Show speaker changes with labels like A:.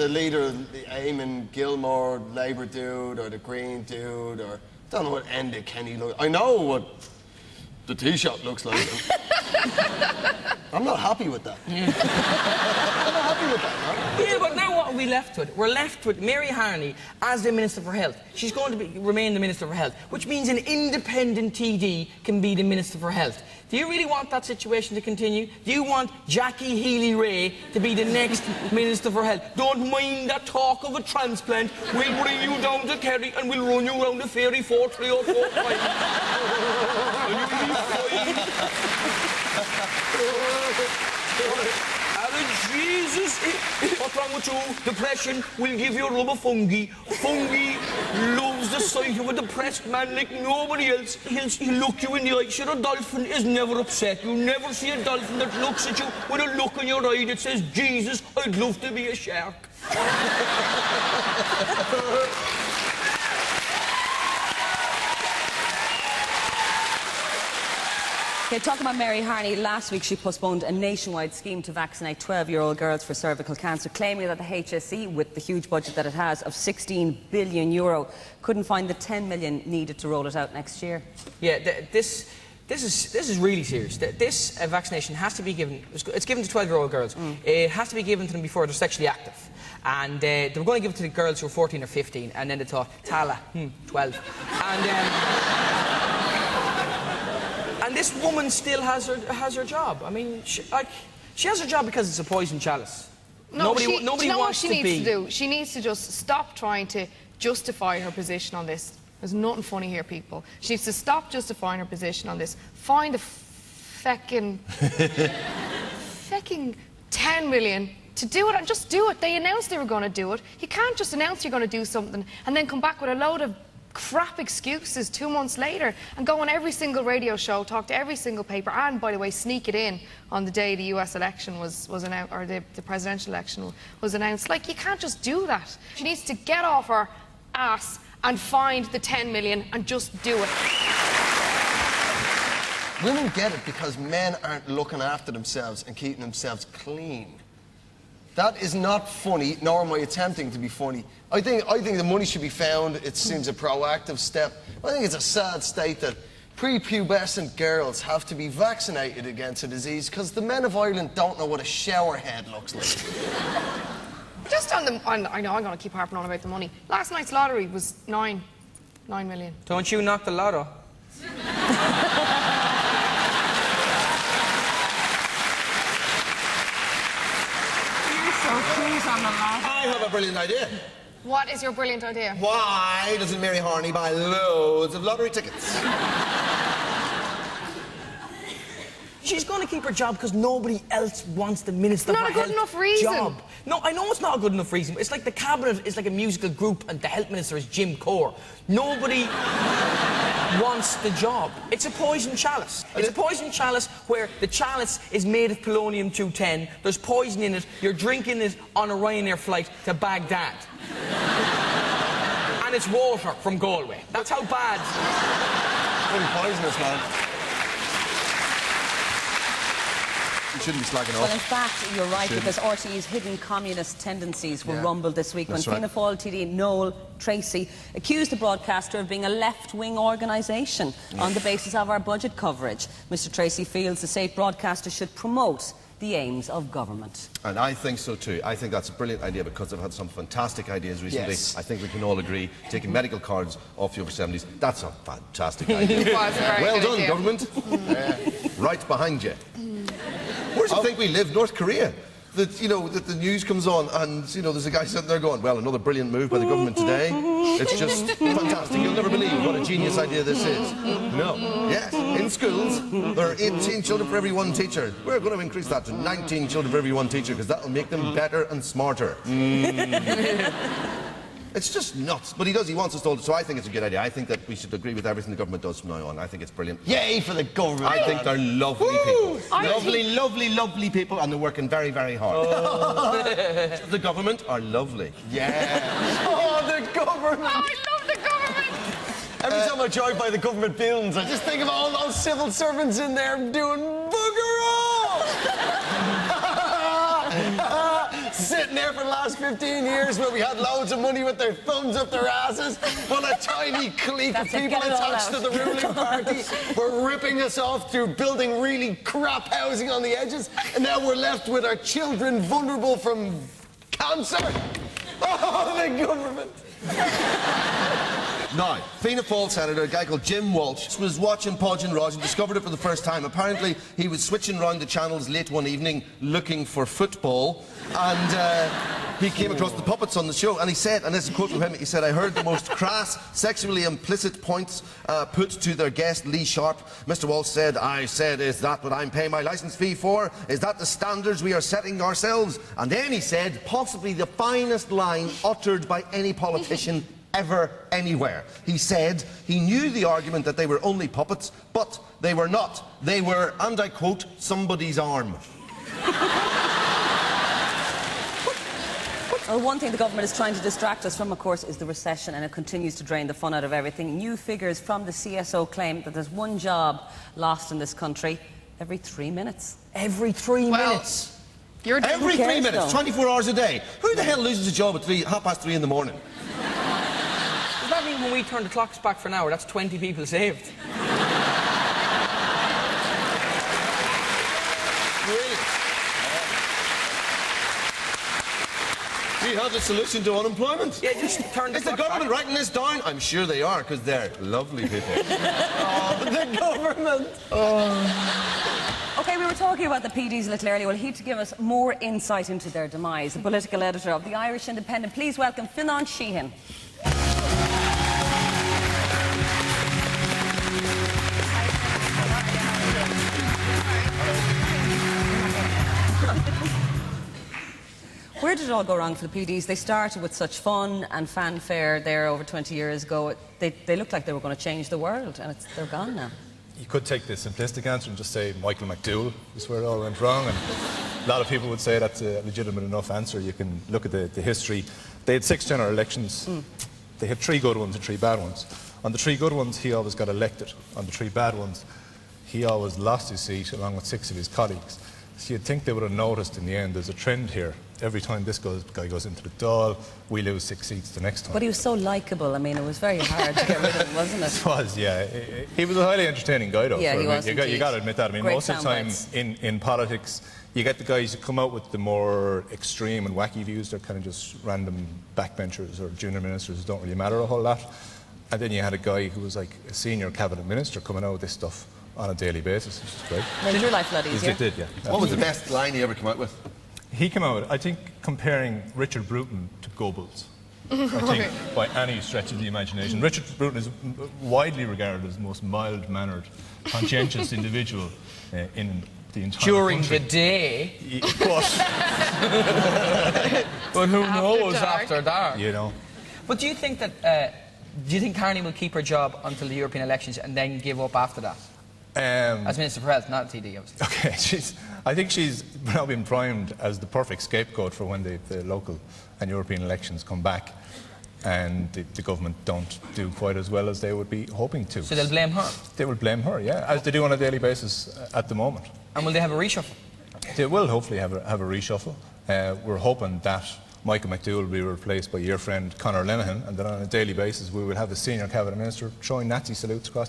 A: the leader, the Eamon Gilmore, Labour dude, or the Green dude, or I don't know what Enda Kenny looks. I know what the Taoiseach looks like. I'm not happy with that. Yeah. I'm not happy with that, man.
B: Yeah, but now what are we left with? We're left with Mary Harney as the Minister for Health. She's going to remain the Minister for Health, which means an independent TD can be the Minister for Health. Do you really want that situation to continue? Do you want Jackie Healy-Rae to be the next Minister for Health? Don't mind that talk of a transplant. We'll bring you down to Kerry and we'll run you around the ferry 4, 3 or 4, 5. And you'll be fine. Jesus, what's wrong with you? Depression will give you a rub of fungi. Fungi loves the sight of a depressed man like nobody else. He'll look you in the eye. Sure, a dolphin is never upset. You never see a dolphin that looks at you with a look in your eye that says, Jesus, I'd love to be a shark.
C: Okay, talking about Mary Harney, last week she postponed a nationwide scheme to vaccinate 12-year-old girls for cervical cancer, claiming that the HSE, with the huge budget that it has of €16 billion, couldn't find the 10 million needed to roll it out next year.
B: Yeah, this is really serious. This vaccination has to be given. It's given to 12-year-old girls. It has to be given to them before they're sexually active. And they were going to give it to the girls who were 14 or 15, and then they thought, Tala, 12. And this woman still has her job. I mean, she has her job because it's a poison chalice.
D: No,
B: nobody
D: you know
B: wants
D: what she
B: to
D: needs to do? She needs to just stop trying to justify her position on this. There's nothing funny here, people. She needs to stop justifying her position on this. Find a fecking 10 million to do it, and just do it. They announced they were going to do it. You can't just announce you're going to do something and then come back with a load of crap excuses 2 months later and go on every single radio show, talk to every single paper, and, by the way, sneak it in on the day the US election was announced, or the presidential election was announced. Like, you can't just do that. She needs to get off her ass and find the 10 million and just do it.
A: Women get it because men aren't looking after themselves and keeping themselves clean. That is not funny, nor am I attempting to be funny. I think the money should be found. It seems a proactive step. I think it's a sad state that prepubescent girls have to be vaccinated against a disease because the men of Ireland don't know what a shower head looks like.
D: Just on the... I know I'm going to keep harping on about the money. Last night's lottery was 9 million.
B: Don't you knock the lotto.
E: I have a brilliant idea.
D: What is your brilliant idea?
E: Why doesn't Mary Harney buy loads of lottery tickets?
B: She's going to keep her job because nobody else wants the Minister for Health
D: Not a good enough reason.
B: job. No, I know it's not a good enough reason. It's like the Cabinet is like a musical group and the Health Minister is Jim Core. Nobody wants the job. It's a poison chalice. It's a poison chalice where the chalice is made of polonium-210. There's poison in it. You're drinking it on a Ryanair flight to Baghdad. And it's water from Galway. That's how bad.
A: Pretty poisonous, man.
E: You shouldn't be slagging off.
C: Well, in fact, you're right, because RTE's hidden communist tendencies were rumbled this week when Fianna Fáil TD Noel Tracy accused the broadcaster of being a left-wing organisation on the basis of our budget coverage. Mr Tracy feels the state broadcaster should promote the aims of government.
E: And I think so too. I think that's a brilliant idea because they've had some fantastic ideas recently.
A: Yes.
E: I think we can all agree taking medical cards off the over 70s, that's a fantastic idea. Well done, government. Right behind you. Where do you think we live? North Korea. That, you know, that the news comes on and, you know, there's a guy sitting there going, well, another brilliant move by the government today. It's just fantastic. You'll never believe what a genius idea this is. No. Yes. In schools, there are 18 children for every one teacher. We're going to increase that to 19 children for every one teacher because that will make them better and smarter. It's just nuts. But he does. He wants us all to... So I think it's a good idea. I think that we should agree with everything the government does from now on. I think it's brilliant.
A: Yay for the government.
E: I think they're lovely people. Lovely people, and they're working very, very hard. The government are lovely.
A: Yeah. Oh, the government.
D: I love the government.
A: Every time I drive by the government buildings, I just think of all those civil servants in there doing bugger all. sitting there for the last 15 years where we had loads of money with their thumbs up their asses, while a tiny clique of people attached to the ruling party were ripping us off through building really crap housing on the edges, and now we're left with our children vulnerable from cancer. Oh, the government.
E: Now, Fianna Fáil senator, a guy called Jim Walsh, was watching Podge and Raj and discovered it for the first time. Apparently, he was switching around the channels late one evening looking for football, and he came across the puppets on the show, and he said, and this is a quote from him, he said, "I heard the most crass, sexually implicit points put to their guest, Lee Sharp. Mr. Walsh said, I said, is that what I'm paying my licence fee for? Is that the standards we are setting ourselves?" And then he said, possibly the finest line uttered by any politician ever, anywhere. He said he knew the argument that they were only puppets, but they were not. They were, and I quote, somebody's arm.
C: Well, one thing the government is trying to distract us from, of course, is the recession, and it continues to drain the fun out of everything. New figures from the CSO claim that there's one job lost in this country every 3 minutes.
B: Every 3 minutes?
E: Every 3 minutes,
C: though?
E: 24 hours a day. Who the hell loses a job at 3:30 in the morning?
B: Does that mean when we turn the clocks back for an hour, that's 20 people saved?
E: Do you have the solution to unemployment?
B: Yeah, just turn the
E: Is the
B: clock
E: government
B: back.
E: writing this down? I'm sure they are, because they're lovely people.
A: Oh, the government.
C: OK, we were talking about the PDs a little earlier. Well, he to give us more insight into their demise, the political editor of the Irish Independent. Please welcome Fionnán Sheehan. Where did it all go wrong for the PDs? They started with such fun and fanfare there over 20 years ago. They looked like they were going to change the world, and they're gone now.
F: You could take the simplistic answer and just say Michael McDowell is where it all went wrong, and a lot of people would say that's a legitimate enough answer. You can look at the history. They had 6 general elections. They had 3 good ones and 3 bad ones. On the 3 good ones, he always got elected. On the 3 bad ones, he always lost his seat along with 6 of his colleagues. So you'd think they would have noticed in the end there's a trend here. Every time this guy goes into the Dáil, we lose 6 seats the next time.
C: But he was so likeable. I mean, it was very hard to get rid of him, wasn't it?
F: It was, yeah. He was a highly entertaining guy, though.
C: Yeah, he was
F: You got to admit that. I mean,
C: Great
F: most of the time
C: soundbites.
F: in politics, you get the guys who come out with the more extreme and wacky views. They're kind of just random backbenchers or junior ministers who don't really matter a whole lot. And then you had a guy who was like a senior cabinet minister coming out with this stuff on a daily basis, which is great.
C: Made your life a lot easier.
F: It did, yeah.
E: What was the best line he ever came out with?
F: He came out, I think, comparing Richard Bruton to Goebbels. I think, by any stretch of the imagination. Richard Bruton is widely regarded as the most mild-mannered, conscientious individual in the entire
B: During
F: country.
B: the day.
F: But
B: who
D: After
B: knows
D: dark.
B: after dark?
F: you know.
B: But do you think that, do you think Carney will keep her job until the European elections and then give up after that? As Minister for Health, not TD, obviously.
F: Okay, I think she's now been primed as the perfect scapegoat for when the local and European elections come back and the government don't do quite as well as they would be hoping to.
B: So they'll blame her?
F: They will blame her, yeah, as they do on a daily basis at the moment.
B: And will they have a reshuffle?
F: They will hopefully have a reshuffle. We're hoping that Michael McDowell will be replaced by your friend Conor Lenihan, and that on a daily basis we will have the senior cabinet minister throwing Nazi salutes across the